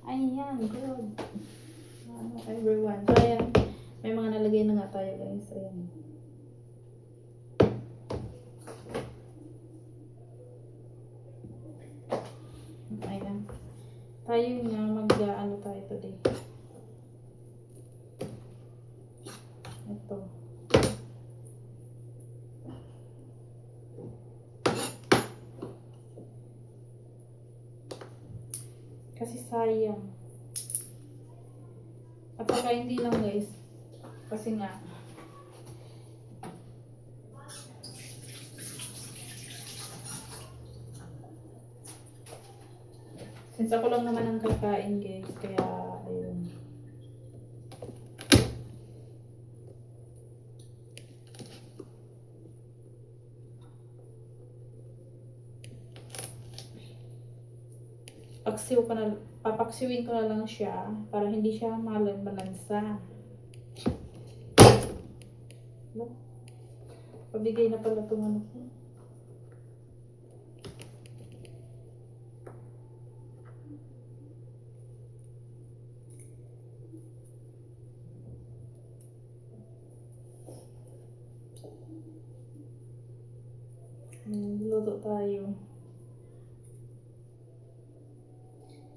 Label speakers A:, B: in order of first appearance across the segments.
A: Ayan, good. Everyone. So, ayan. May mga nalagay na nga tayo, guys. Ayan. Ayan. Tayo nga mag-ano tayo today. Ito. Kasi sayang. At saka hindi lang guys. Kasi nga. Since ako lang naman ang kakain guys. Kaya ayun. Papaksiwin ko na lang siya para hindi siya malansa. No? Pabigay na pala itong ano ko. Luto tayo.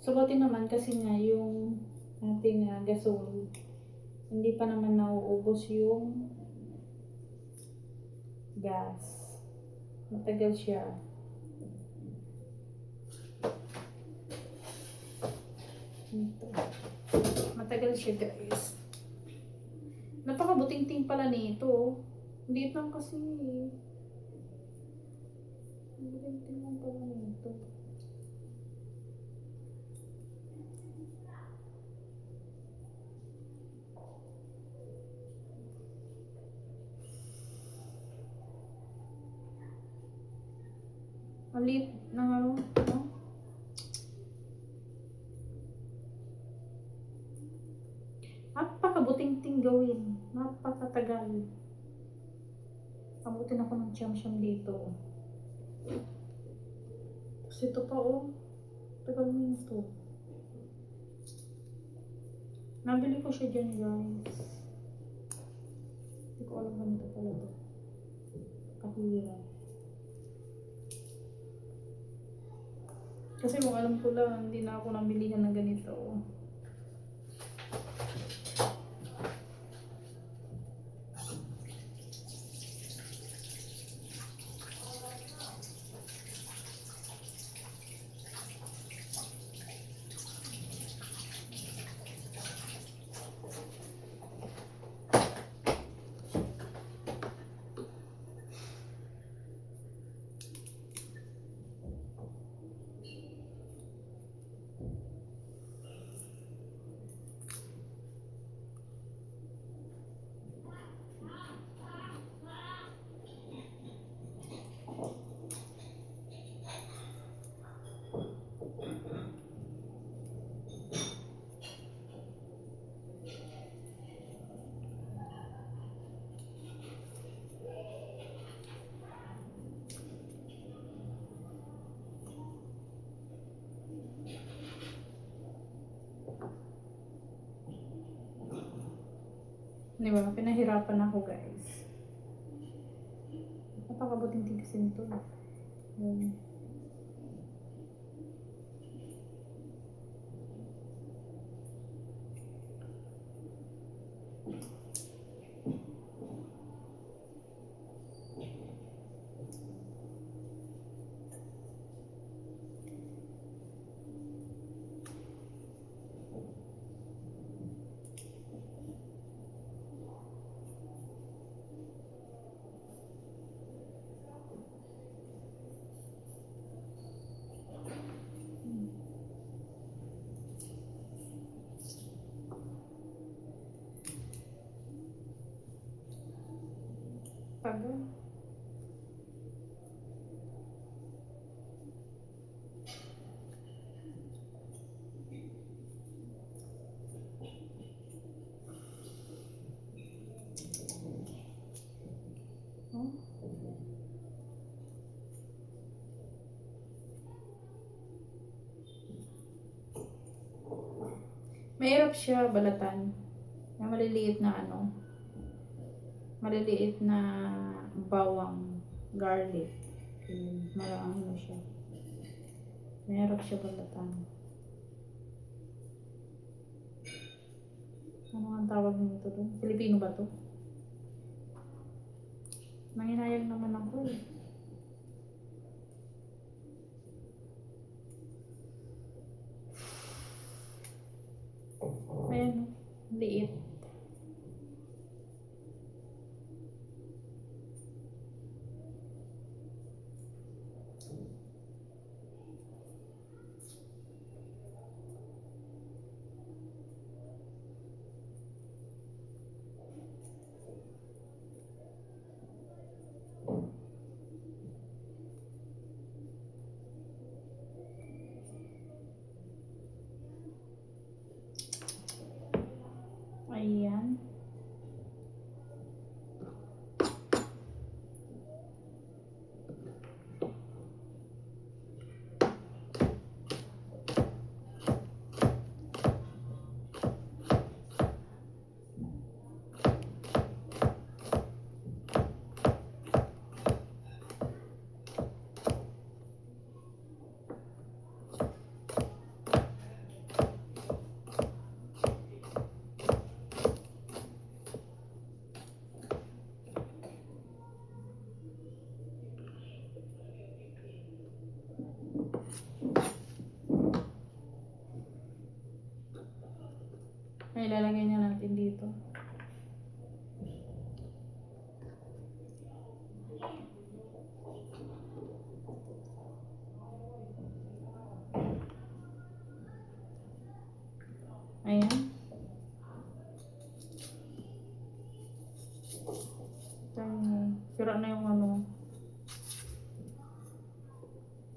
A: Subutin naman kasi nga yung ating gasol. Hindi pa naman nauubos yung gas. Matagal siya. Ito. Matagal siya guys. Napakabuting-ting pala nito. Hindi lang kasi. Buting-ting lang pala nito. Malit na nga no? Napakabuting-ting gawin. Napakatagal. Abutin ako ng siyam-siyam dito. Tapos ito pa oh. Tagal mo ito. Nabili ko siya dyan guys. Hindi ko alam ganito pala ito. Kahira. Kasi kung alam ko lang, hindi na ako nabilihan ng ganito. Di ba? Pinahirapan ako guys. Napakabuting-ting kasi nito. Tagal. Mahirap siya balatan. Na maliliit na maliliit na bawang, garlic. Marang siya. Mahirap siya balatan. Ano ang tawag nito doon? Pilipino ba to? Nanginayang naman ako eh. Ayan, liit. Ayan. Ay, ilalagay na natin dito. Ayan. Sira na yung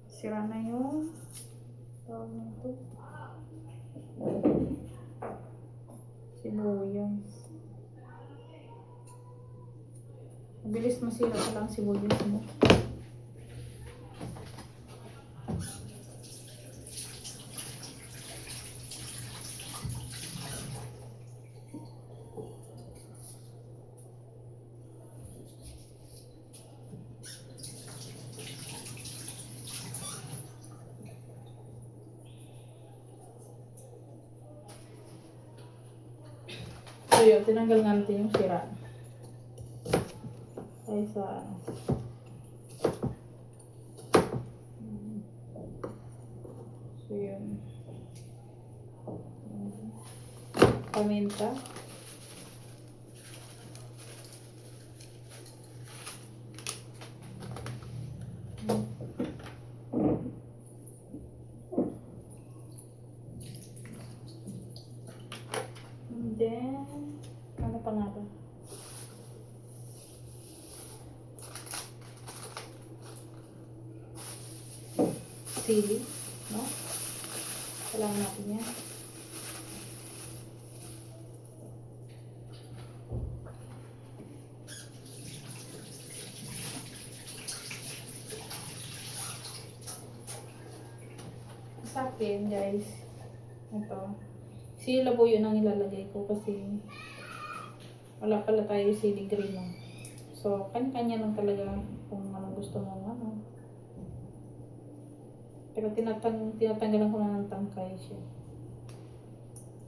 A: sira na yung tawag nito. Sibuyas. Mabilis masira pa lang sibuyas mo. So yun, tinanggal nga natin yung sira. Ay sa so yun. Paminta. And then, ano pa nga ba? Sili, no? Kailangan natin yan. Sa akin, guys, ito. Sili labo yun ang ilalagay ko kasi wala pala tayo sili green mo. So, kanya-kanya lang talaga kung anong gusto mo Pero tinatanggalan ko na ng tangkay siya.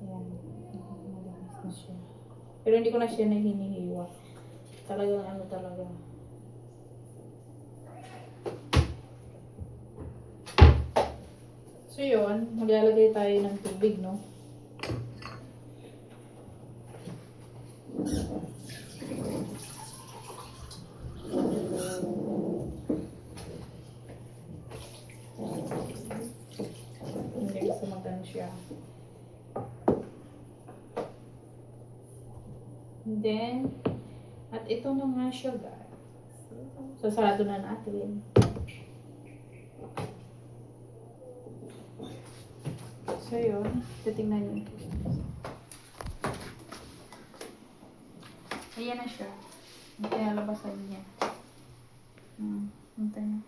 A: Ayan. Malakas na siya. Pero hindi ko na siya hinihiwa. Talagang talaga. So yun, maglalagay tayo ng tubig, no? Hindi gusto magano siya. And then, at ito na nga siya, guys. Sasarado na natin. So yun, titingnan nyo. Ayan na siya. Ang kinalabasan niya. Hintay na.